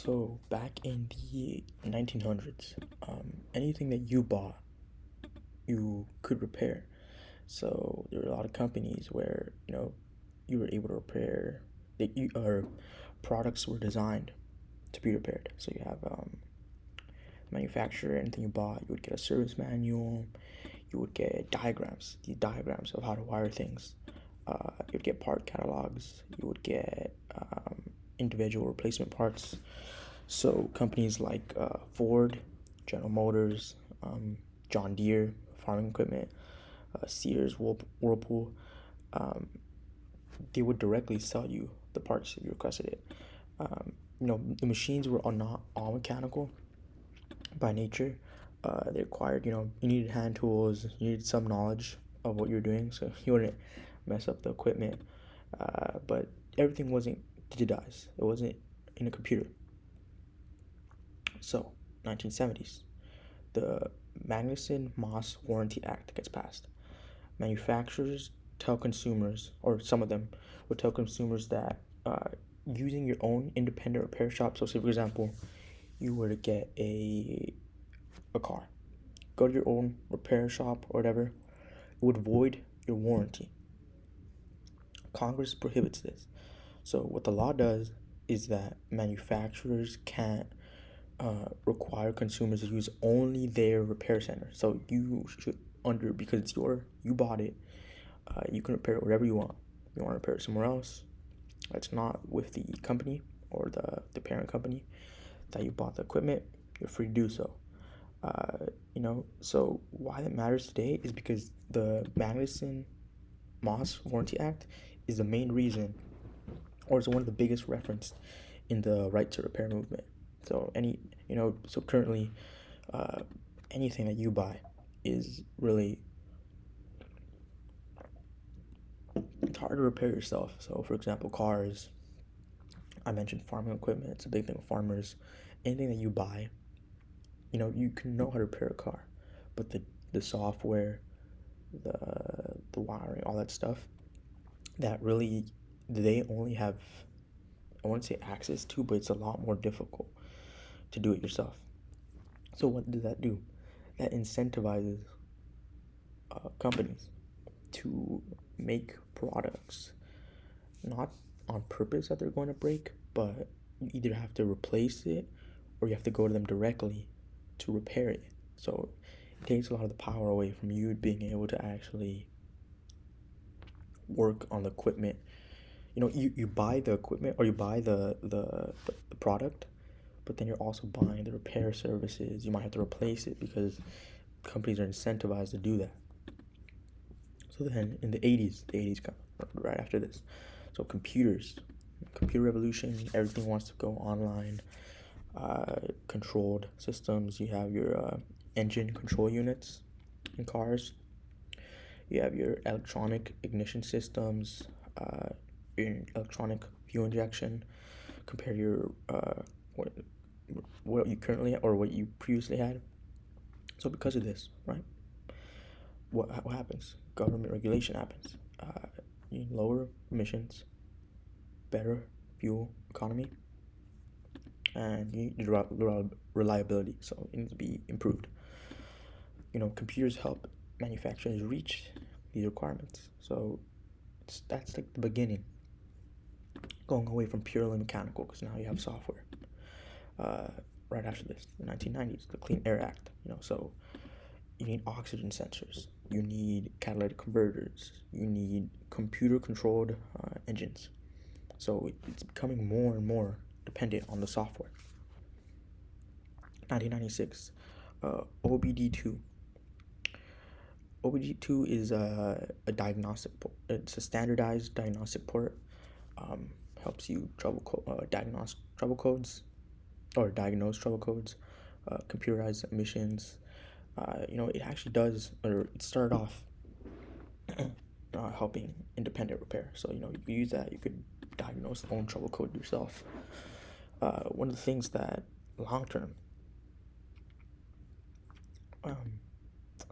So back in the 1900s, anything that you bought, you could repair. So there were a lot of companies where you were able to repair. Or products were designed to be repaired. So you have manufacturer. Anything you bought, you would get a service manual. You would get the diagrams of how to wire things. You would get part catalogs. You would get individual replacement parts. So companies like Ford, General Motors, John Deere, farming equipment, Sears, Whirlpool, they would directly sell you the parts if you requested it. The machines were not all mechanical by nature. They required, you needed hand tools, you needed some knowledge of what you're doing, so you wouldn't mess up the equipment. But everything wasn't digitized. It wasn't in a computer. So, 1970s, the Magnuson-Moss Warranty Act gets passed. Manufacturers tell consumers, or some of them would tell consumers that using your own independent repair shop. So, say for example, you were to get a car, go to your own repair shop or whatever, it would void your warranty. Congress prohibits this. So, what the law does is that manufacturers can't require consumers to use only their repair center. So you should because it's you bought it, you can repair it wherever you want. If you want to repair it somewhere else that's not with the company or the parent company that you bought the equipment, you're free to do so. So why that matters today is because the Magnuson-Moss Warranty Act is the main reason, or is one of the biggest referenced in the right to repair movement. So currently, anything that you buy is really, it's hard to repair yourself. So for example, cars, I mentioned farming equipment, it's a big thing with farmers. Anything that you buy, you can know how to repair a car, but the software, the wiring, all that stuff, that really they only have, I wouldn't say access to, but it's a lot more difficult to do it yourself. So what does that do? That incentivizes companies to make products not on purpose that they're going to break, but you either have to replace it or you have to go to them directly to repair it. So it takes a lot of the power away from you being able to actually work on the equipment. You buy the equipment or you buy the product, but then you're also buying the repair services. You might have to replace it because companies are incentivized to do that. So then in the 80s come right after this. So computer revolution, everything wants to go online. Controlled systems, you have your engine control units in cars. You have your electronic ignition systems, your electronic fuel injection, compared to your what you currently or what you previously had. So because of this, right, what happens? Government regulation happens. You need lower emissions, better fuel economy, and you need reliability. So it needs to be improved. Computers help manufacturers reach these requirements. So that's like the beginning. Going away from purely mechanical, because now you have software. Right after this, the 1990s, the Clean Air Act. So you need oxygen sensors, you need catalytic converters, you need computer-controlled engines. So it's becoming more and more dependent on the software. 1996, OBD2. OBD2 is a diagnostic port. It's a standardized diagnostic port. Helps you diagnose trouble codes, computerized emissions. It actually does, or it started off helping independent repair. So, you could use that, you could diagnose the own trouble code yourself. One of the things that long term,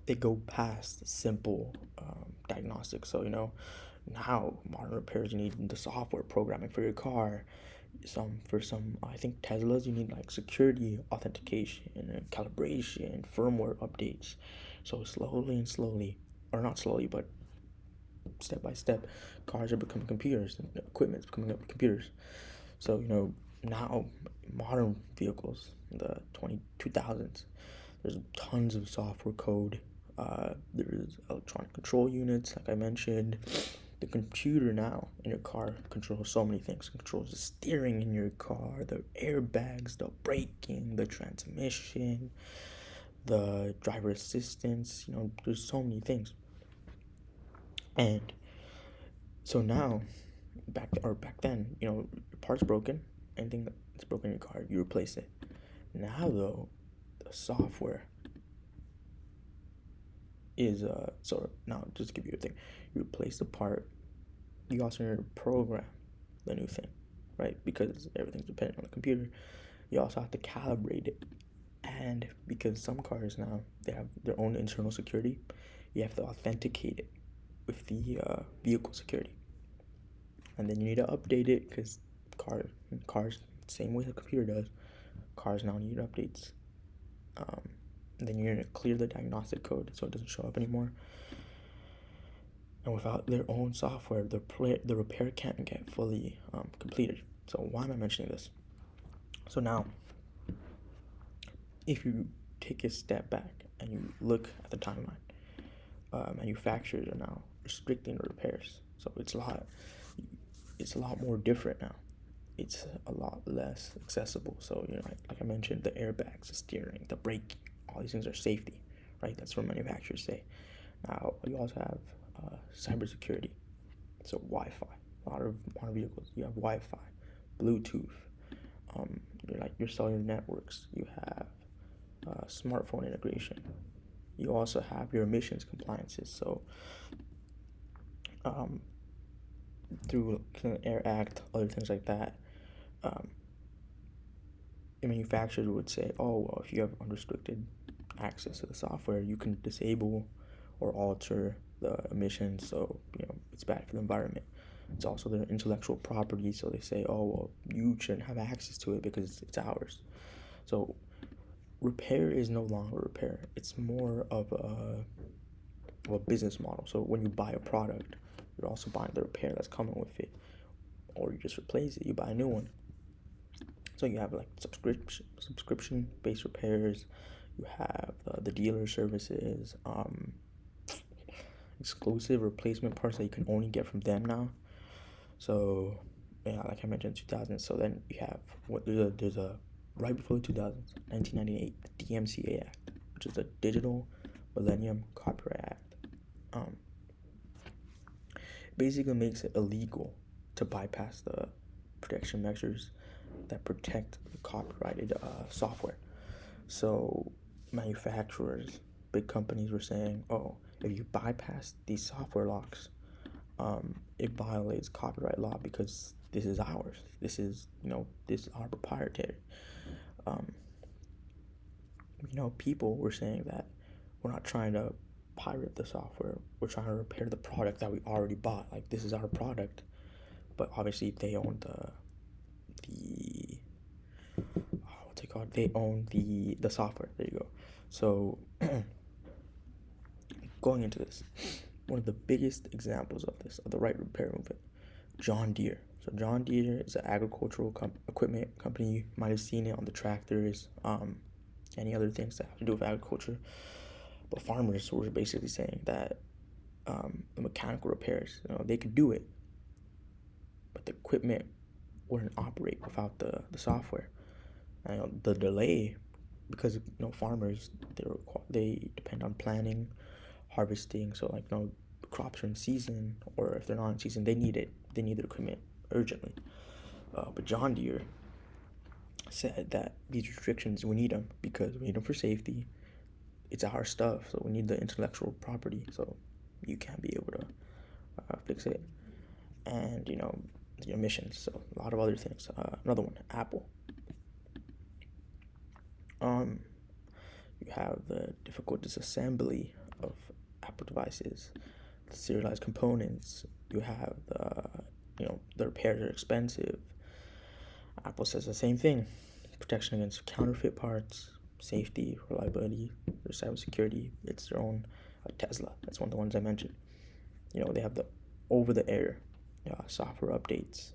they go past simple diagnostics. So, now modern repairs, you need the software programming for your car. some I think Teslas, you need like security authentication and calibration, firmware updates. So slowly and slowly, or not slowly, but step by step, cars are becoming computers and equipment is becoming computers. So now modern vehicles, the 2000s, there's tons of software code. There's electronic control units, like I mentioned. The computer now in your car controls so many things. It controls the steering in your car, the airbags, the braking, the transmission, the driver assistance. There's so many things. And so now, back then, your part's broken. Anything that's broken in your car, you replace it. Now though, the software is so now just to give you a thing, you replace the part, you also need to program the new thing, right? Because everything's dependent on the computer. You also have to calibrate it, and because some cars now they have their own internal security, you have to authenticate it with the vehicle security, and then you need to update it because cars same way the computer does. Cars now need updates. Then you're going to clear the diagnostic code so it doesn't show up anymore. And without their own software, the repair can't get fully completed. So why am I mentioning this? So now, if you take a step back and you look at the timeline, manufacturers are now restricting the repairs. So it's a lot more different now. It's a lot less accessible. So like I mentioned, the airbags, the steering, the braking, all these things are safety, right? That's what manufacturers say. Now you also have cybersecurity. So Wi-Fi. A lot of modern vehicles, you have Wi-Fi, Bluetooth. Your cellular networks. You have smartphone integration. You also have your emissions compliances. So through Clean Air Act, other things like that. The manufacturers would say, oh, well, if you have unrestricted access to the software, you can disable or alter the emissions, so it's bad for the environment. It's also their intellectual property, so they say, oh, well, you shouldn't have access to it because it's ours. So repair is no longer repair. It's more of a business model. So when you buy a product, you're also buying the repair that's coming with it, or you just replace it, you buy a new one. So you have like subscription-based repairs. You have the dealer services, exclusive replacement parts that you can only get from them now. So yeah, like I mentioned, 2000. So then you have there's a right before the 2000s, 1998, the DMCA Act, which is the Digital Millennium Copyright Act. Basically makes it illegal to bypass the protection measures that protect the copyrighted software. So manufacturers, big companies were saying, oh, if you bypass these software locks, it violates copyright law because this is ours. This is our proprietary. People were saying that we're not trying to pirate the software. We're trying to repair the product that we already bought. Like, this is our product. But obviously they own what's it called? They own the software. There you go. So going into this, one of the biggest examples of this, of the right repair movement, John Deere. So John Deere is an agricultural equipment company. You might have seen it on the tractors, any other things that have to do with agriculture. But farmers were basically saying that the mechanical repairs, they could do it, but the equipment wouldn't operate without the software. And the delay, because farmers, they depend on planning, harvesting. So crops are in season, or if they're not in season, they need it. They need their equipment urgently. But John Deere said that these restrictions, we need them because we need them for safety. It's our stuff, so we need the intellectual property. So you can't be able to fix it. And the emissions. So a lot of other things. Another one, Apple. You have the difficult disassembly of Apple devices, the serialized components. You have the repairs are expensive. Apple says the same thing. Protection against counterfeit parts, safety, reliability, their cybersecurity. It's their own Tesla. That's one of the ones I mentioned. They have the over-the-air software updates,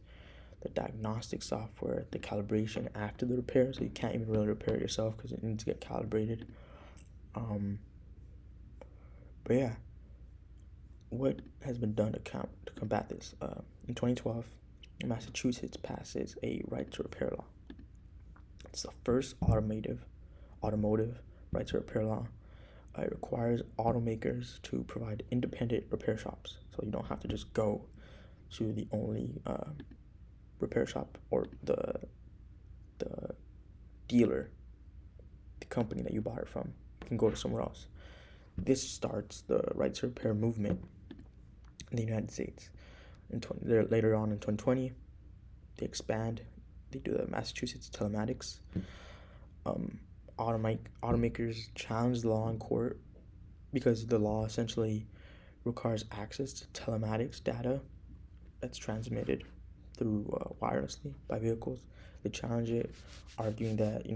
the diagnostic software, the calibration after the repair, so you can't even really repair it yourself because it needs to get calibrated. But yeah, what has been done to combat this? In 2012, Massachusetts passes a right to repair law. It's the first automotive right to repair law. It requires automakers to provide independent repair shops, so you don't have to just go to the only repair shop or the dealer, the company that you bought it from. You can go to somewhere else. This starts the right to repair movement in the United States. Later on in 2020, they expand. They do the Massachusetts telematics. Automakers challenge the law in court because the law essentially requires access to telematics data that's transmitted through wirelessly by vehicles. They challenge it, arguing that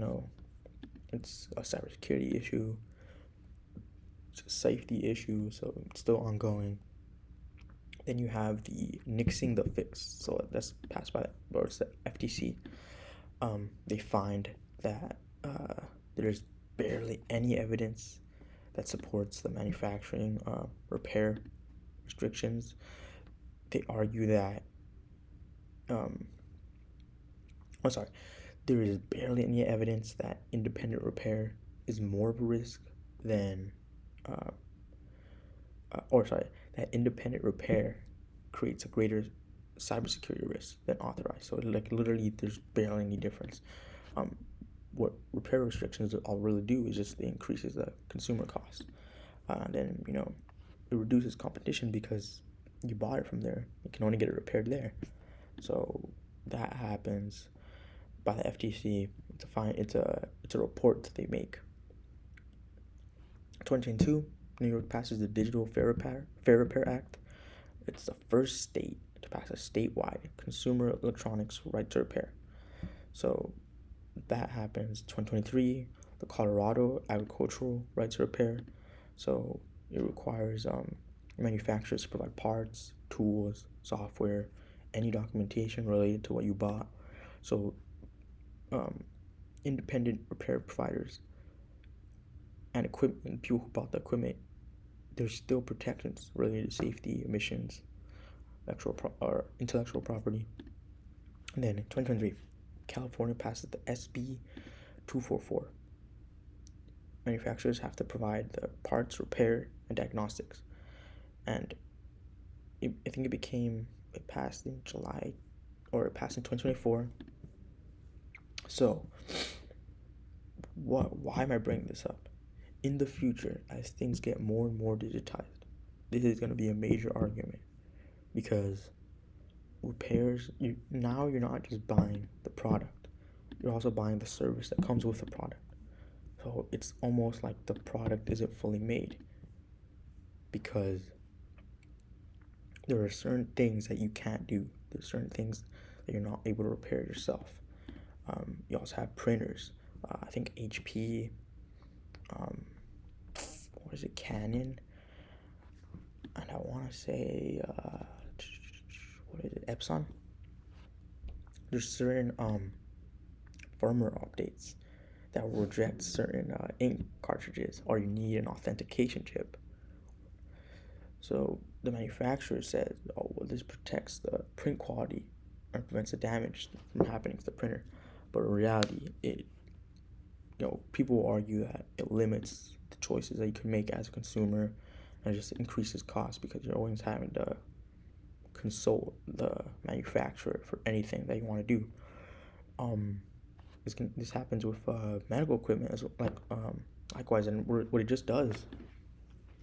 it's a cybersecurity issue, it's a safety issue, so it's still ongoing. Then you have the nixing the fix, so that's passed by the FTC. They find that there's barely any evidence that supports the manufacturing repair restrictions. They argue that there is barely any evidence that independent repair is more of a risk than that independent repair creates a greater cybersecurity risk than authorized. So literally there's barely any difference. What repair restrictions all really do is just it increases the consumer cost. Then it reduces competition because you bought it from there. You can only get it repaired there. So that happens by the FTC. It's a report that they make. 2022, New York passes the Digital Fair Repair Act. It's the first state to pass a statewide consumer electronics right to repair. So that happens 2023. The Colorado agricultural right to repair. So it requires manufacturers to provide parts, tools, software, any documentation related to what you bought. So independent repair providers and equipment, people who bought the equipment, there's still protections related to safety, emissions, intellectual property. And then in 2023, California passes the SB 244. Manufacturers have to provide the parts, repair, and diagnostics. And I think it passed in July, or it passed in 2024. So, why am I bringing this up? In the future, as things get more and more digitized, this is going to be a major argument, because repairs, you're not just buying the product, you're also buying the service that comes with the product. So it's almost like the product isn't fully made, because there are certain things that you can't do. There's certain things that you're not able to repair yourself. You also have printers. I think HP, Canon, and I want to say, Epson. There's certain firmware updates that will reject certain ink cartridges, or you need an authentication chip. So the manufacturer says, this protects the print quality and prevents the damage from happening to the printer. But in reality, people will argue that it limits the choices that you can make as a consumer, and it just increases costs because you're always having to consult the manufacturer for anything that you want to do. This happens with medical equipment as well, likewise, and what it just does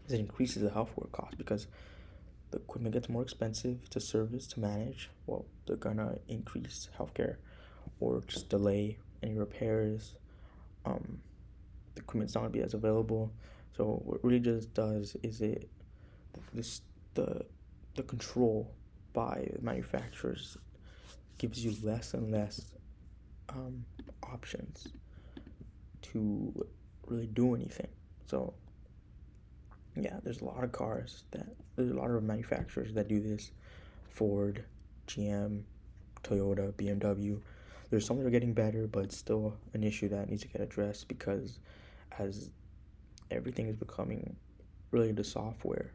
is it increases the healthcare cost because the equipment gets more expensive to service, to manage. Well, they're gonna increase healthcare or just delay any repairs. The equipment's not gonna be as available. So what it really just does is the control by manufacturers gives you less and less options to really do anything. So yeah, there's a lot of manufacturers that do this. Ford, GM, Toyota, BMW. There's some that are getting better, but it's still an issue that needs to get addressed, because as everything is becoming really the software,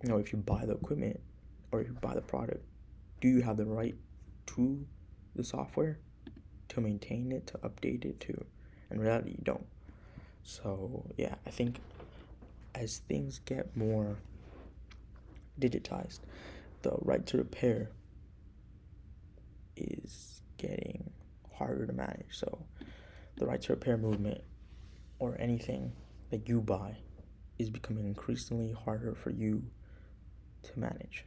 if you buy the equipment or if you buy the product, do you have the right to the software, to maintain it, to update it, to? In reality, you don't. So yeah, I think as things get more digitized, the right to repair is getting harder to manage. So the right to repair movement, or anything that you buy, is becoming increasingly harder for you to manage.